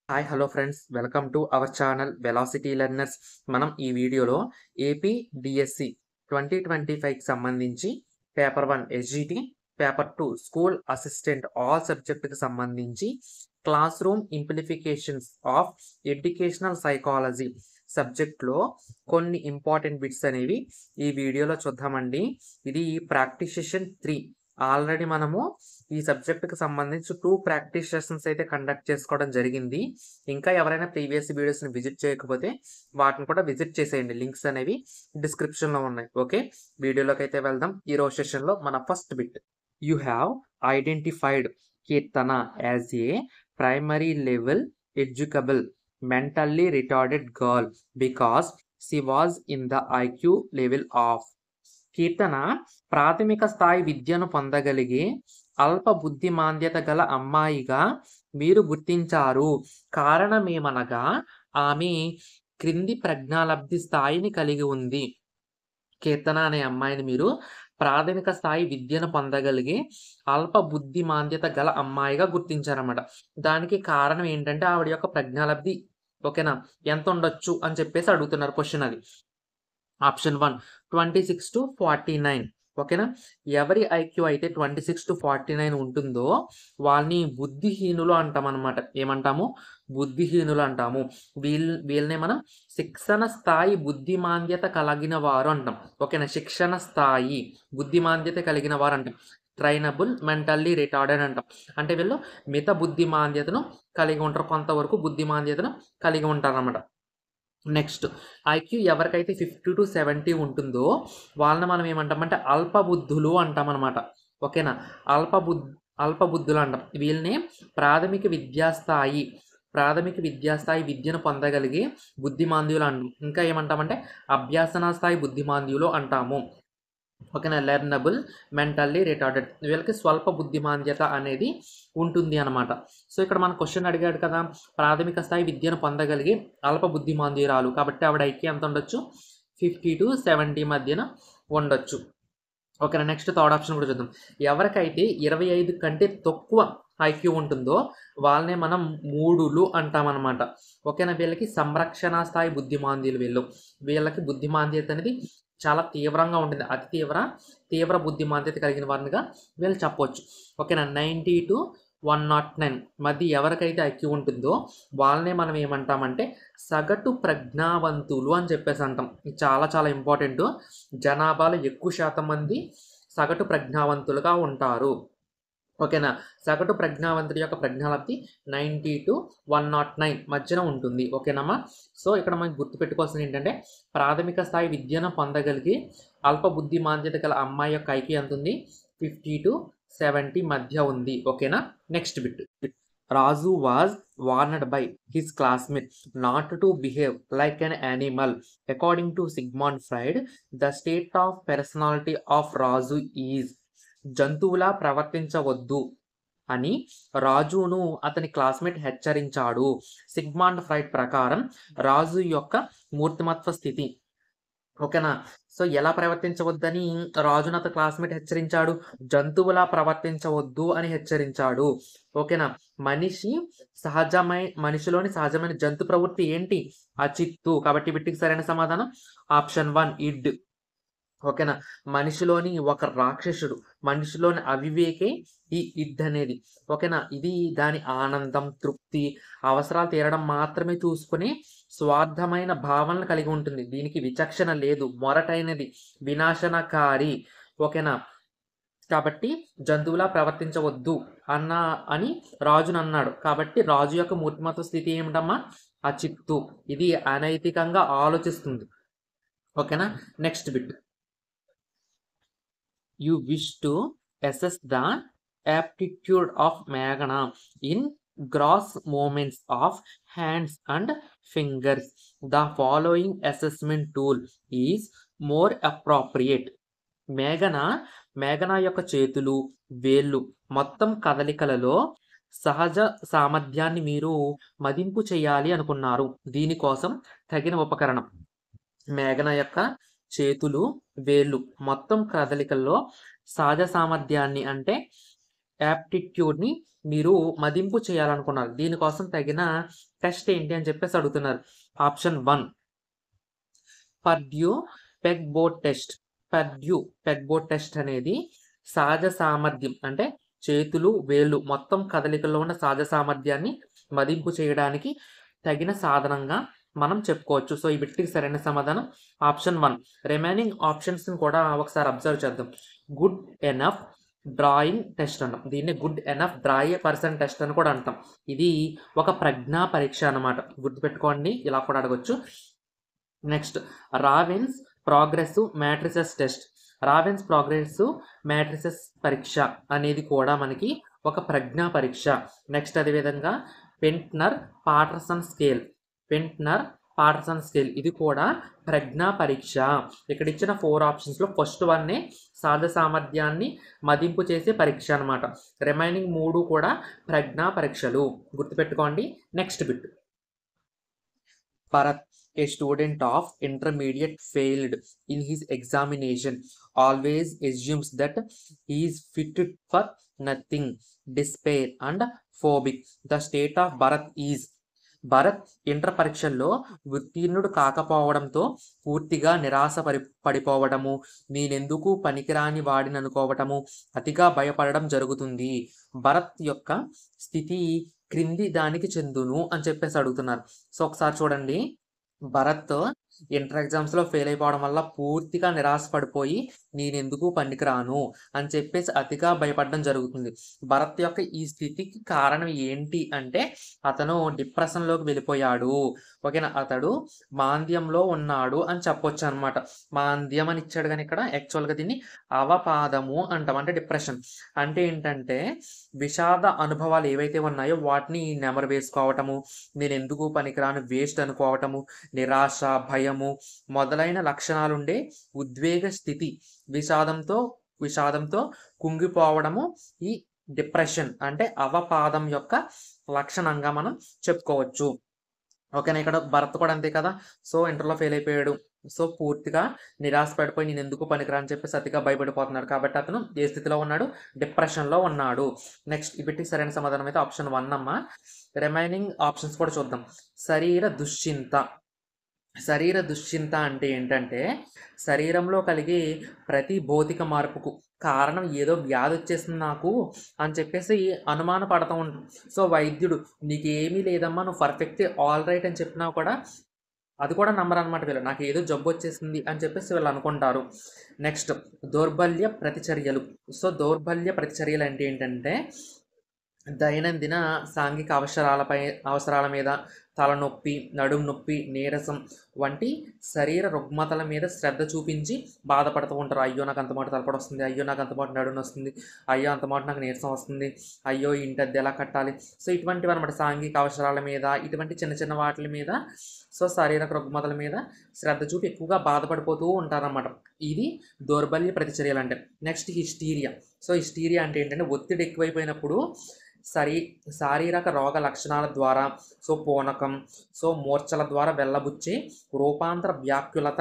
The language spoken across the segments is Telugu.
Hi hello friends welcome to our channel velocity learners. మనం ఈ వీడియోలో ఏపీ డిఎస్సి 2025కి సంబంధించి paper 1 SGT, paper 2 school assistant all సబ్జెక్టుకి సంబంధించి class room implications of educational psychology సబ్జెక్ట్లో కొన్ని ఇంపార్టెంట్ బిట్స్ అనేవి ఈ వీడియోలో చూద్దామండి. ఇది ప్రాక్టీస్ సెషన్ 3. ఆల్రెడీ మనము ఈ సబ్జెక్టుకి సంబంధించి 2 ప్రాక్టీస్ సెషన్స్ అయితే కండక్ట్ చేసుకోవడం జరిగింది. ఇంకా ఎవరైనా ప్రీవియస్ వీడియోస్ని విజిట్ చేయకపోతే వాటిని కూడా విజిట్ చేసేయండి. లింక్స్ అనేవి డిస్క్రిప్షన్లో ఉన్నాయి. ఓకే, వీడియోలోకి అయితే వెళ్దాం. ఈ రోజు సెషన్లో మన first bit, you have identified Keerthana as a primary level educable mentally retarded girl because she was in the IQ level of. Keerthana ప్రాథమిక స్థాయి విద్యను పొందగలిగే అల్ప బుద్ధిమాంద్యత గల అమ్మాయిగా మీరు గుర్తించారు. కారణమేమనగా ఆమె క్రింది ప్రజ్ఞాలబ్ధి స్థాయిని కలిగి ఉంది. కీర్తన అనే అమ్మాయిని మీరు ప్రాథమిక స్థాయి విద్యను పొందగలిగే అల్ప బుద్ధిమాంద్యత గల అమ్మాయిగా గుర్తించారన్నమాట. దానికి కారణం ఏంటంటే ఆవిడ యొక్క ప్రజ్ఞాలబ్ధి ఓకేనా ఎంత ఉండొచ్చు అని చెప్పేసి అడుగుతున్నారు. క్వశ్చన్ అది. Option 1 26 to 49. ఓకేనా, ఎవరి ఐక్యూ అయితే 26 to 49 ఉంటుందో వాళ్ళని బుద్ధిహీనులు అంటాం అనమాట. ఏమంటాము? బుద్ధిహీనులు అంటాము. వీళ్ళనే మనం శిక్షణ స్థాయి బుద్ధిమాంద్యత కలిగిన వారు అంటాం. ఓకేనా, శిక్షణ స్థాయి బుద్ధిమాంద్యత కలిగిన వారు అంటాం. ట్రైనబుల్ మెంటల్లీ రిటార్డెడ్ అంటాం. అంటే వీళ్ళు మిత బుద్ధిమాంద్యతను కలిగి ఉంటారు, కొంతవరకు బుద్ధిమాంద్యతను కలిగి ఉంటారు అన్నమాట. నెక్స్ట్, ఐక్యూ ఎవరికైతే 50 to 70 ఉంటుందో వాళ్ళని మనం ఏమంటామంటే అల్పబుద్ధులు అంటామన్నమాట. ఓకేనా, అల్పబుద్ధులు అంటాం. వీళ్ళని ప్రాథమిక విద్యాస్థాయి విద్యను పొందగలిగే బుద్ధిమాంద్యులు అంటాం. ఇంకా ఏమంటామంటే అభ్యాసన స్థాయి బుద్ధిమాంద్యులు అంటాము. ఓకేనా, లెర్నబుల్ మెంటల్లీ రిటార్డెడ్, వీళ్ళకి స్వల్ప బుద్ధిమాంద్యత అనేది ఉంటుంది అనమాట. సో ఇక్కడ మన క్వశ్చన్ అడిగాడు కదా, ప్రాథమిక స్థాయి విద్యను పొందగలిగే అల్ప బుద్ధిమాంద్యురాలు, కాబట్టి ఆవిడ ఐక్యూ ఎంత ఉండొచ్చు? 50 to 70 మధ్యన ఉండొచ్చు. ఓకేనా, నెక్స్ట్ థర్డ్ ఆప్షన్ కూడా చూద్దాం. ఎవరికైతే 25 కంటే తక్కువ ఐక్యూ ఉంటుందో వాళ్ళనే మనం మూడులు అంటామన్నమాట. ఓకేనా, వీళ్ళకి సంరక్షణ స్థాయి బుద్ధిమాంద్యులు. వీళ్ళకి బుద్ధిమాంద్యత అనేది చాలా తీవ్రంగా ఉంటుంది. అతి తీవ్ర బుద్ధిమాంద్యత కలిగిన వారినిగా వీళ్ళు చెప్పవచ్చు. ఓకేనా, 90 to 109 మధ్య ఎవరికైతే ఐక్యూ ఉంటుందో వాళ్ళనే మనం ఏమంటామంటే సగటు ప్రజ్ఞావంతులు అని చెప్పేసి అంటాం. ఇది చాలా చాలా ఇంపార్టెంట్. జనాభాలో ఎక్కువ శాతం మంది సగటు ప్రజ్ఞావంతులుగా ఉంటారు. ఓకేనా, సగటు ప్రజ్ఞావంతుడి యొక్క ప్రజ్ఞాలబ్ధి 90 to 109 మధ్యన ఉంటుంది. ఓకేనమ్మా. సో ఇక్కడ మనకి గుర్తుపెట్టుకోవాల్సింది ఏంటంటే ప్రాథమిక స్థాయి విద్యను పొందగలిగి అల్ప బుద్ధిమాంద్యత గల అమ్మాయి యొక్క ఐక్యూ ఎంత ఉంది? 50 to 70 మధ్య ఉంది. ఓకేనా, next bit, Raju was warned by his classmate not to behave like an animal. According to Sigmund Freud, the state of personality of Raju is. జంతువులా ప్రవర్తించవద్దు అని రాజును అతని క్లాస్మేట్ హెచ్చరించాడు. సిగ్మండ్ ఫ్రాయిడ్ ప్రకారం రాజు యొక్క మూర్తిమత్వ స్థితి. ఓకేనా, సో ఎలా ప్రవర్తించవద్దని రాజును అతని క్లాస్మేట్ హెచ్చరించాడు? జంతువులా ప్రవర్తించవద్దు అని హెచ్చరించాడు. ఓకేనా, మనిషిలోని సహజమైన జంతు ప్రవృత్తి ఏంటి? అచిత్తు. కాబట్టి వీటికి సరైన సమాధానం ఆప్షన్ 1 ఇడ్. ఓకేనా, మనిషిలోని ఒక రాక్షసుడు, మనిషిలోని అవివేకే ఈ ఇడ్ అనేది. ఓకేనా, ఇది దాని ఆనందం, తృప్తి, అవసరాలు తీరడం మాత్రమే చూసుకుని స్వార్థమైన భావనలు కలిగి ఉంటుంది. దీనికి విచక్షణ లేదు, మొరటైనది, వినాశనకారి. ఓకేనా, కాబట్టి జంతువులా ప్రవర్తించవద్దు అని రాజును అన్నాడు. కాబట్టి రాజు యొక్క మూర్తిమత్వ స్థితి ఏమిటమ్మా? అచిత్తు. ఇది అనైతికంగా ఆలోచిస్తుంది. ఓకేనా, next bit, you wish to assess the aptitude of Meghana in gross movements of hands and fingers. The following assessment tool is more appropriate. మేఘన యొక్క చేతులు, వేళ్ళు మొత్తం కదలికలలో సహజ సామర్థ్యాన్ని మీరు మదింపు చేయాలి అనుకున్నారు. దీనికోసం తగిన ఉపకరణం. మేఘన యొక్క చేతులు, వేళ్ళు మొత్తం కదలికల్లో సహజ సామర్థ్యాన్ని అంటే యాప్టిట్యూడ్ని మీరు మదింపు చేయాలనుకున్నారు. దీనికోసం తగిన టెస్ట్ ఏంటి అని చెప్పేసి అడుగుతున్నారు. Option 1 Purdue peg board test. Purdue peg board test అనేది సహజ సామర్థ్యం అంటే చేతులు వేళ్ళు మొత్తం కదలికల్లో ఉన్న సహజ సామర్థ్యాన్ని మదింపు చేయడానికి తగిన సాధనంగా మనం చెప్పుకోవచ్చు. సో ఈ బిట్టికి సరైన సమాధానం ఆప్షన్ 1. రిమైనింగ్ ఆప్షన్స్ని కూడా ఒకసారి అబ్జర్వ్ చేద్దాం. గుడ్ ఎనఫ్ డ్రాయింగ్ టెస్ట్ అంటాం. దీన్ని గుడ్ ఎనఫ్ డ్రా ఏ పర్సన్ టెస్ట్ అని కూడా అంటాం. ఇది ఒక ప్రజ్ఞా పరీక్ష అన్నమాట. గుర్తుపెట్టుకోండి, ఇలా కూడా అడగొచ్చు. Next ravens progressive matrices test. Ravens progressive matrices పరీక్ష అనేది కూడా మనకి ఒక ప్రజ్ఞా పరీక్ష. నెక్స్ట్ అదేవిధంగా పెంట్నర్ పాటర్సన్ స్కేల్. పెంట్నర్ పాటర్సన్ స్కేల్ ఇది కూడా ప్రజ్ఞా పరీక్ష. ఇక్కడ ఇచ్చిన 4 ఆప్షన్స్లో ఫస్ట్ 1 సహజ సామర్థ్యాన్ని మదింపు చేసే పరీక్ష అనమాట. రిమైనింగ్ 3 కూడా ప్రజ్ఞా పరీక్షలు. గుర్తుపెట్టుకోండి. Next bit. Bharat, a student of intermediate, failed in his examination, always assumes that he is fitted for nothing, despair and phobic. The state of Bharat is. Bharat inter పరీక్షల్లో ఉత్తీర్ణుడు కాకపోవడంతో పూర్తిగా నిరాశ పడిపోవడము, నేనెందుకు పనికిరాని వాడిని అనుకోవటము, అతిగా భయపడడం జరుగుతుంది. భరత్ యొక్క స్థితి క్రింది దానికి చెందును అని చెప్పేసి అడుగుతున్నారు. సో ఒకసారి చూడండి. భరత్ ఇంటర్ ఎగ్జామ్స్లో ఫెయిల్ అయిపోవడం వల్ల పూర్తిగా నిరాశపడిపోయి నేనెందుకు పనికిరాను అని చెప్పేసి అతిగా భయపడడం జరుగుతుంది. భరత్ యొక్క ఈ స్థితికి కారణం ఏంటి అంటే అతను డిప్రెషన్లోకి వెళ్ళిపోయాడు. ఓకేనా, అతడు మాంద్యంలో ఉన్నాడు అని చెప్పొచ్చు అనమాట. మాంద్యం అని ఇచ్చాడు కానీ ఇక్కడ యాక్చువల్గా దీన్ని అవపాదము అంటాం. అంటే డిప్రెషన్ అంటే ఏంటంటే విషాద అనుభవాలు ఏవైతే ఉన్నాయో వాటిని నెమరు వేసుకోవటము, నేను ఎందుకు పనికిరాను వేస్ట్ అనుకోవటము, నిరాశ భయము మొదలైన లక్షణాలుండే ఉద్వేగ స్థితి, విషాదంతో కుంగిపోవడము ఈ డిప్రెషన్ అంటే అవపాదం యొక్క లక్షణంగా మనం చెప్పుకోవచ్చు. ఓకేనా, ఇక్కడ భరత్ కూడా అంతే కదా. సో ఇంటర్లో ఫెయిల్ అయిపోయాడు. సో పూర్తిగా నిరాశ పడిపోయి నేను ఎందుకు పనికిరా అని చెప్పేసి అతిగా భయపడిపోతున్నాడు. కాబట్టి అతను ఏ స్థితిలో ఉన్నాడు? డిప్రెషన్లో ఉన్నాడు. నెక్స్ట్ ఈ బిట్టికి సరైన సమాధానం అయితే ఆప్షన్ 1 అమ్మ. రిమైనింగ్ ఆప్షన్స్ కూడా చూద్దాం. శరీర దుశ్చింత అంటే ఏంటంటే శరీరంలో కలిగే ప్రతి భౌతిక మార్పుకు కారణం ఏదో వ్యాధి వచ్చేసింది నాకు అని చెప్పేసి అనుమాన పడతా ఉంటాం. సో వైద్యుడు నీకు ఏమీ లేదమ్మా, నువ్వు పర్ఫెక్ట్ ఆల్ రైట్ అని చెప్పినా కూడా అది కూడా నమ్మరు అనమాట వీళ్ళు. నాకు ఏదో జబ్బు వచ్చేసింది అని చెప్పేసి వీళ్ళు అనుకుంటారు. నెక్స్ట్ దౌర్బల్య ప్రతిచర్యలు. సో దౌర్బల్య ప్రతిచర్యలు అంటే ఏంటంటే దైనందిన సాంఘిక అవసరాల మీద తలనొప్పి, నడుము నొప్పి, నీరసం వంటి శరీర రుగ్మతల మీద శ్రద్ధ చూపించి బాధపడుతూ ఉంటారు. అయ్యో నాకు అంతమాట తలపడి వస్తుంది, అయ్యో నాకు అంతమాట నడుము వస్తుంది, అయ్యో అంతమాట నాకు నీరసం వస్తుంది, అయ్యో ఇంటి అద్దె ఎలా కట్టాలి. సో ఇటువంటివి అనమాట సాంఘిక అవసరాల మీద, ఇటువంటి చిన్న చిన్న వాటి మీద, సో శారీరక రుగ్మతల మీద శ్రద్ధ చూపి ఎక్కువగా బాధపడిపోతూ ఉంటారన్నమాట. ఇది దౌర్బల్య ప్రతిచర్యలు అంటే. Next hysteria. సో హిస్టీరియా అంటే ఏంటంటే ఒత్తిడి ఎక్కువైపోయినప్పుడు శారీరక రోగ లక్షణాల ద్వారా, సో పూనకం, సో మూర్ఛల ద్వారా వెళ్ళబుచ్చే రూపాంతర వ్యాకులత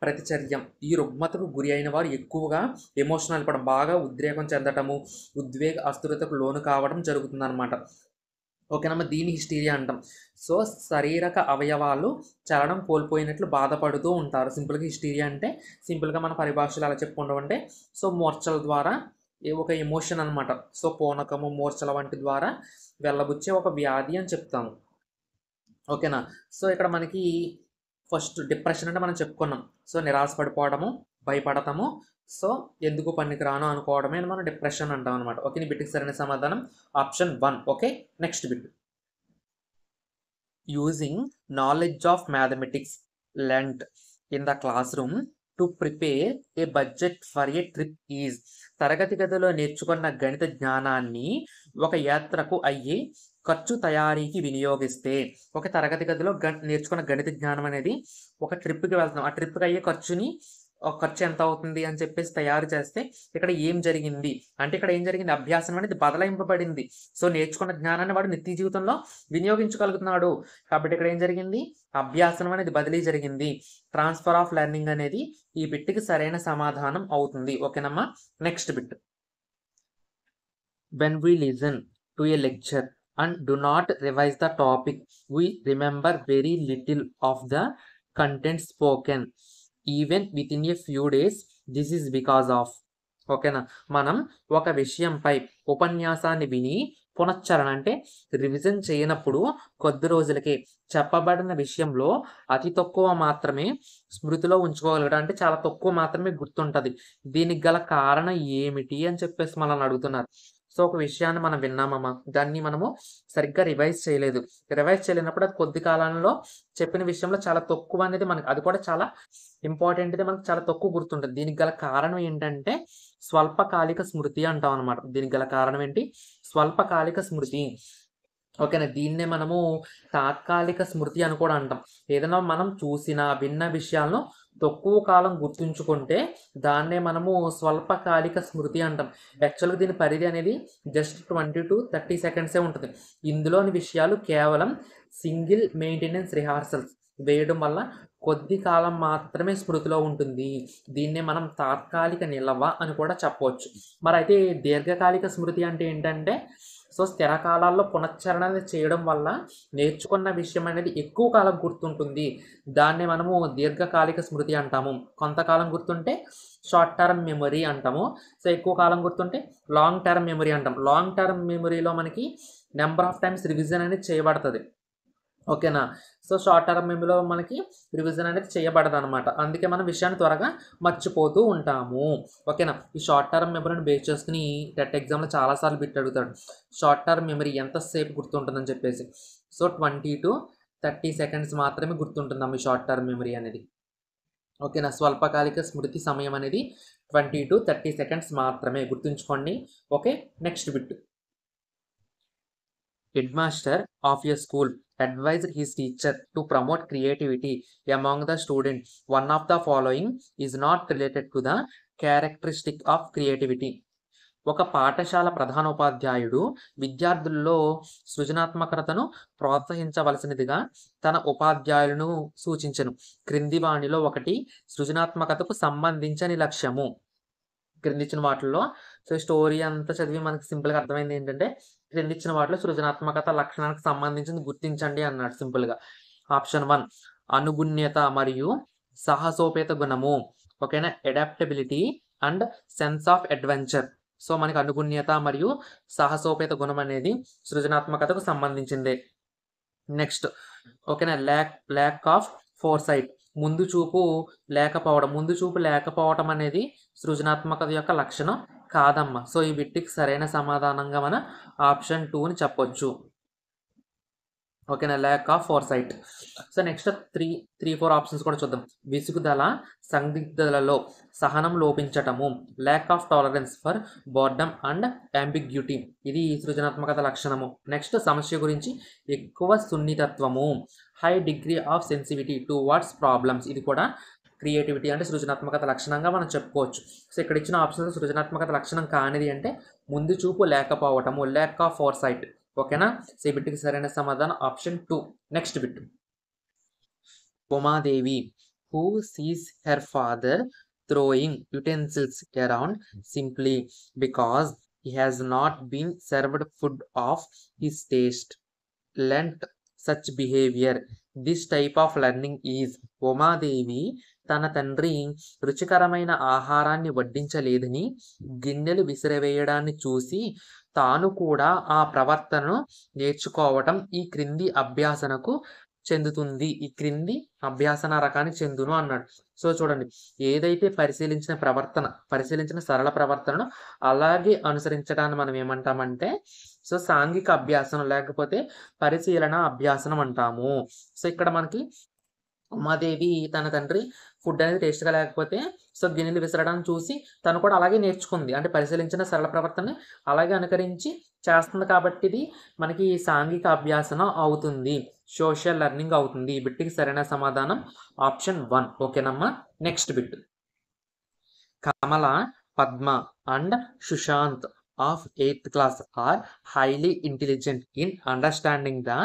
ప్రతిచర్యం. ఈ రుగ్మతకు గురి అయిన వారు ఎక్కువగా ఎమోషనల్ పడడం, బాగా ఉద్రేకం చెందటము, ఉద్వేగ అస్థిరతకు లోను కావడం జరుగుతుందన్నమాట. ఓకేనమ్మా, దీని హిస్టీరియా అంటాం. సో శారీరక అవయవాలు చలనం కోల్పోయినట్లు బాధపడుతూ ఉంటారు. సింపుల్గా హిస్టీరియా అంటే సింపుల్గా మన పరిభాషలో అలా చెప్పుకుంటామంటే సో మూర్ఛల ద్వారా ఒక ఎమోషన్ అనమాట. సో పూనకము, మూర్ఛల వంటి ద్వారా వెళ్ళబుచ్చే ఒక వ్యాధి అని చెప్తాము. ఓకేనా. సో ఇక్కడ మనకి ఫస్ట్ డిప్రెషన్ అంటే మనం చెప్పుకున్నాం. సో నిరాశ పడిపోవడము, భయపడతాము, సో ఎందుకు పనికిరాను అనుకోవడమే మనం డిప్రెషన్ అంటాం అనమాట. ఓకే, నీ బిట్కి సరైన సమాధానం option 1. Okay, next bit. Using knowledge of mathematics learned in the class room to prepare A budget for a trip is. తరగతి గదిలో నేర్చుకున్న గణిత జ్ఞానాన్ని ఒక యాత్రకు అయ్యే ఖర్చు తయారీకి వినియోగిస్తే. ఒక తరగతి గదిలో నేర్చుకున్న గణిత జ్ఞానం అనేది ఒక ట్రిప్కి వెళ్తున్నాం, ఆ ట్రిప్కి అయ్యే ఖర్చు ఎంత అవుతుంది అని చెప్పేసి తయారు చేస్తే ఇక్కడ ఏం జరిగింది అంటే ఇక్కడ ఏం జరిగింది, అభ్యాసం అనేది బదలాయింపబడింది. సో నేర్చుకున్న జ్ఞానాన్ని వాడు నిత్య జీవితంలో వినియోగించగలుగుతున్నాడు. కాబట్టి ఇక్కడ ఏం జరిగింది, అభ్యాసం అనేది బదిలీ జరిగింది. ట్రాన్స్ఫర్ ఆఫ్ లెర్నింగ్ అనేది ఈ బిట్కి సరైన సమాధానం అవుతుంది. ఓకేనమ్మా, next bit. when we listen to a lecture and do not revise the topic, we remember very little of the content spoken even within a few days. This is because of, ఓకేనా, మనం ఒక విషయంపై ఉపన్యాసాన్ని విని పునశ్చరణ అంటే రివిజన్ చేయనప్పుడు కొద్ది రోజులకే చెప్పబడిన విషయంలో అతి తక్కువ మాత్రమే స్మృతిలో ఉంచుకోగలగడం, అంటే చాలా తక్కువ మాత్రమే గుర్తుంటుంది. దీనికి గల కారణం ఏమిటి అని చెప్పేసి మనల్ని అడుగుతున్నారు. సో ఒక విషయాన్ని మనం విన్నామమ్మా, దాన్ని మనము సరిగ్గా రివైజ్ చేయలేదు. రివైజ్ చేయలేనప్పుడు అది కొద్ది కాలంలో చెప్పిన విషయంలో చాలా తక్కువ అనేది మనకి, అది కూడా చాలా ఇంపార్టెంట్ది, మనకు చాలా తక్కువ గుర్తుంటుంది. దీనికి గల కారణం ఏంటంటే స్వల్పకాలిక స్మృతి అంటాం అనమాట. దీనికి గల కారణం ఏంటి? స్వల్పకాలిక స్మృతి. ఓకేనా, దీన్నే మనము తాత్కాలిక స్మృతి అని కూడా అంటాం. ఏదైనా మనం చూసిన విన్న విషయాలను తక్కువ కాలం గుర్తుంచుకుంటే దాన్నే మనము స్వల్పకాలిక స్మృతి అంటాం. యాక్చువల్గా దీని పరిధి అనేది జస్ట్ 20 to 30 సెకండ్సే ఉంటుంది. ఇందులోని విషయాలు కేవలం సింగిల్ మెయింటెనెన్స్ రిహార్సల్స్ వేయడం వల్ల కొద్ది కాలం మాత్రమే స్మృతిలో ఉంటుంది. దీన్నే మనం తాత్కాలిక నిల్వ అని కూడా చెప్పవచ్చు. మరి అయితే దీర్ఘకాలిక స్మృతి అంటే ఏంటంటే, సో స్థిర కాలాల్లో పునశ్చరణ చేయడం వల్ల నేర్చుకున్న విషయం అనేది ఎక్కువ కాలం గుర్తుంటుంది. దాన్నే మనము దీర్ఘకాలిక స్మృతి అంటాము. కొంతకాలం గుర్తుంటే షార్ట్ టర్మ్ మెమరీ అంటాము. సో ఎక్కువ కాలం గుర్తుంటే లాంగ్ టర్మ్ మెమరీ అంటాం. లాంగ్ టర్మ్ మెమరీలో మనకి నెంబర్ ఆఫ్ టైమ్స్ రివిజన్ అనేది చేయబడుతుంది. ఓకేనా, సో షార్ట్ టర్మ్ మెమరీలో మనకి రివిజన్ అనేది చేయబడదు అనమాట. అందుకే మనం విషయాన్ని త్వరగా మర్చిపోతూ ఉంటాము. ఓకేనా, ఈ షార్ట్ టర్మ్ మెమరీని బేస్ చేసుకుని టెట్ ఎగ్జామ్లో చాలాసార్లు బిట్ అడుగుతాడు, షార్ట్ టర్మ్ మెమరీ ఎంతసేపు గుర్తుంటుందని చెప్పేసి. సో 20 to 30 సెకండ్స్ మాత్రమే గుర్తుంటుందమ్మ ఈ షార్ట్ టర్మ్ మెమరీ అనేది. ఓకేనా, స్వల్పకాలిక స్మృతి సమయం అనేది 20 to 30 సెకండ్స్ మాత్రమే, గుర్తుంచుకోండి. Okay, next bit. Headmaster of a school advised his teacher to promote creativity among the students. One of the following is not related to the characteristic of creativity. ఒక పాఠశాల ప్రధానోపాధ్యాయుడు విద్యార్థుల్లో సృజనాత్మకతను ప్రోత్సహించవలసినదిగా తన ఉపాధ్యాయులను సూచించెను. క్రింది వాణిలో ఒకటి సృజనాత్మకతకు సంబంధించని లక్ష్యము. క్రిందిచ్చిన వాటిల్లో, సో స్టోరీ అంతా చదివి మనకి సింపుల్గా అర్థమైంది ఏంటంటే, క్రిందిచ్చిన వాటిలో సృజనాత్మకత లక్షణానికి సంబంధించింది గుర్తించండి అన్నాడు సింపుల్గా. ఆప్షన్ 1 అనుగుణ్యత మరియు సాహసోపేత గుణము. ఓకేనా, adaptability and sense of adventure. So మనకి అనుగుణ్యత మరియు సాహసోపేత గుణం అనేది సృజనాత్మకతకు సంబంధించిందే. నెక్స్ట్, ఓకేనా, ల్యాక్ ఆఫ్ ఫోర్సైట్, ముందు చూపు లేకపోవడం. ముందు చూపు లేకపోవడం అనేది సృజనాత్మకత యొక్క లక్షణం కాదమ్మా. సో ఈ బిట్టికి సరైన సమాధానంగా మన ఆప్షన్ 2ని చెప్పొచ్చు. ఓకేనా, lack of foresight. So next 3-4 options కూడా చూద్దాం. విసుగుదల, సందిగ్ధతలలో సహనం లోపించటము, lack of tolerance for boredom and ambiguity, ఇది సృజనాత్మకత లక్షణము. నెక్స్ట్, సమస్య గురించి ఎక్కువ సున్నితత్వము, high degree of sensitivity towards problems, ఇది కూడా క్రియేటివిటీ అంటే సృజనాత్మకత లక్షణంగా మనం చెప్పుకోవచ్చు. సో ఇక్కడ ఇచ్చిన ఆప్షన్స్ సృజనాత్మకత లక్షణం కానిది అంటే ముందు చూపు లేకపోవటము, ల్యాక్ ఆఫ్ ఫోర్సైట్. ఓకేనా, సో ఈ బిట్కి సరైన సమాధానం option 2. Next bit. Umadevi who sees her father throwing utensils around simply because he has not been served food of his taste learnt such behavior. This type of learning is. Umadevi తన తండ్రి రుచికరమైన ఆహారాన్ని వడ్డించలేదని గిన్నెలు విసిరివేయడాన్ని చూసి తాను కూడా ఆ ప్రవర్తనను నేర్చుకోవటం ఈ క్రింది అభ్యాసనకు చెందుతుంది. ఈ క్రింది అభ్యాసన రకానికి చెందును అన్నాడు. సో చూడండి, ఏదైతే పరిశీలించిన సరళ ప్రవర్తనను అలాగే అనుసరించడాన్ని మనం ఏమంటామంటే సో సాంఘిక అభ్యాసనం లేకపోతే పరిశీలన అభ్యాసనం అంటాము. సో ఇక్కడ మనకి ఉమాదేవి తన తండ్రి ఫుడ్ అనేది టేస్ట్గా లేకపోతే సో గిన్నెలు విసరడాన్ని చూసి తను కూడా అలాగే నేర్చుకుంది. అంటే పరిశీలించిన సరళ ప్రవర్తనని అలాగే అనుకరించి చేస్తుంది కాబట్టి ఇది మనకి సాంఘిక అభ్యాసనం అవుతుంది, సోషల్ లెర్నింగ్ అవుతుంది. ఈ బిట్కి సరైన సమాధానం ఆప్షన్ 1. ఓకేనమ్మా, next bit. Kamala, Padma and Sushant of 8th class are highly intelligent in understanding the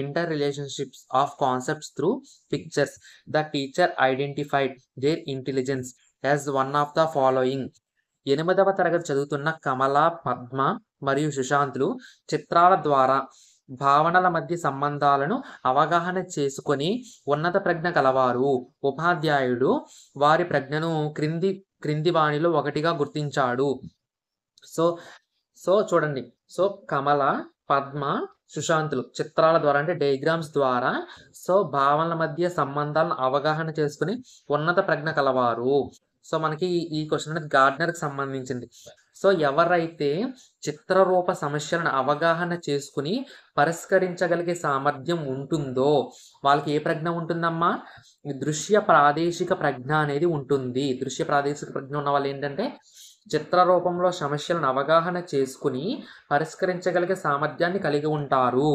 interrelationships of concepts through pictures. The teacher identified their intelligence as one of the following. 8వ తరగతి చదువుతున్న కమల, పద్మ మరియు సుశాంత్లు చిత్రాల ద్వారా భావనల మధ్య సంబంధాలను అవగాహన చేసుకొని ఉన్నత ప్రజ్ఞ కలవారు. ఉపాధ్యాయుడు వారి ప్రజ్ఞను క్రింది వానిలో ఒకటిగా గుర్తించాడు. సో చూడండి. సో కమల, పద్మ, సుశాంతులు చిత్రాల ద్వారా అంటే డయాగ్రామ్స్ ద్వారా భావనల మధ్య సంబంధాలను అవగాహన చేసుకుని ఉన్నత ప్రజ్ఞ కలవారు. సో మనకి ఈ క్వశ్చన్ అనేది గార్డ్నర్కి సంబంధించింది. సో ఎవరైతే చిత్రరూప సమస్యలను అవగాహన చేసుకుని పరిష్కరించగలిగే సామర్థ్యం ఉంటుందో వాళ్ళకి ఏ ప్రజ్ఞ ఉంటుందమ్మా? దృశ్య ప్రాదేశిక ప్రజ్ఞ అనేది ఉంటుంది. దృశ్య ప్రాదేశిక ప్రజ్ఞ ఉన్న వాళ్ళు ఏంటంటే చిత్ర రూపంలో సమస్యలను అవగాహన చేసుకుని పరిష్కరించగలిగే సామర్థ్యాన్ని కలిగి ఉంటారు.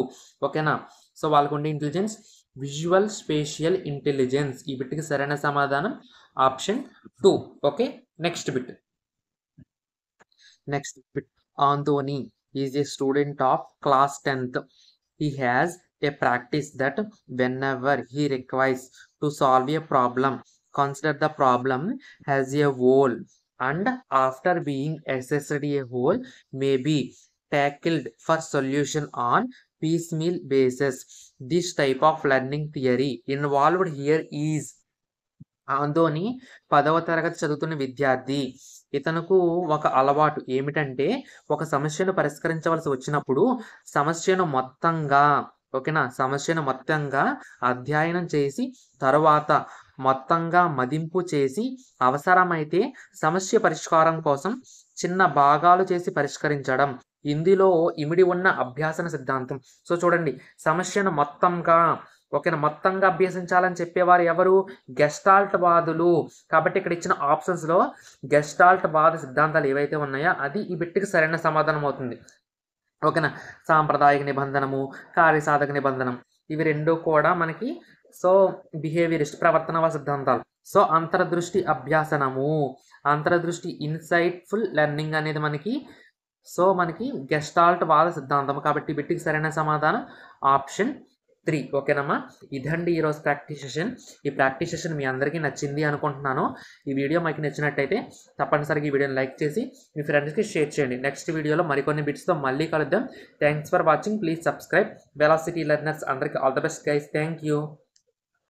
ఓకేనా? సో వాళ్ళకు ఉండే ఇంటెలిజెన్స్ విజువల్ స్పేషియల్ ఇంటెలిజెన్స్. ఈ బిట్కి సరైన సమాధానం option 2. Okay, next bit. Anthony is a student of class 10th. He has a practice that whenever he requires to solve a problem, consider the problem as a whole, and after being assessed a whole may be tackled for solution on piecemeal basis. This type of learning theory involved here is. ఆందోని 10వ తరగతి చదువుతున్న విద్యార్థి. ఇతనుకు ఒక అలవాటు ఏమిటంటే ఒక సమస్యను పరిష్కరించవలసి వచ్చినప్పుడు సమస్యను మొత్తంగా అధ్యయనం చేసి తరువాత మొత్తంగా మదింపు చేసి అవసరమైతే సమస్య పరిష్కారం కోసం చిన్న భాగాలు చేసి పరిష్కరించడం ఇందులో ఇమిడి ఉన్న అభ్యాసన సిద్ధాంతం. సో చూడండి, సమస్యను మొత్తంగా అభ్యసించాలని చెప్పేవారు ఎవరు? గెస్టాల్ట్ వాదులు. కాబట్టి ఇక్కడ ఇచ్చిన ఆప్షన్స్లో గెస్టాల్ట్ వాద సిద్ధాంతాలు ఏవైతే ఉన్నాయో అది ఈ బిట్టికి సరైన సమాధానం అవుతుంది. ఓకేనా? సాంప్రదాయిక నిబంధనము, కార్యసాధక నిబంధనం ఇవి రెండు కూడా మనకి బిహేవియరిస్ట్ ప్రవర్తనవాద సిద్ధాంతాలు. అంతర్దృష్టి అభ్యాసనము, అంతర్దృష్టి ఇన్సైట్ఫుల్ లెర్నింగ్ అనేది మనకి గెస్టాల్ట్ వాద సిద్ధాంతం. కాబట్టి బిట్టికి సరైన సమాధానం ఆప్షన్ 3. ఓకేనమ్మా? ఇదండి ఈరోజు ప్రాక్టీస్ సెషన్. ఈ ప్రాక్టీస్ సెషన్ మీ అందరికీ నచ్చింది అనుకుంటున్నాను. ఈ వీడియో మీకు నచ్చినట్టయితే తప్పనిసరిగా ఈ వీడియోని లైక్ చేసి మీ ఫ్రెండ్స్కి షేర్ చేయండి. నెక్స్ట్ వీడియోలో మరికొన్ని బిట్స్తో మళ్ళీ కలుద్దాం. Thanks for watching. Please subscribe velocity learners. అందరికీ all the best guys. Thank you.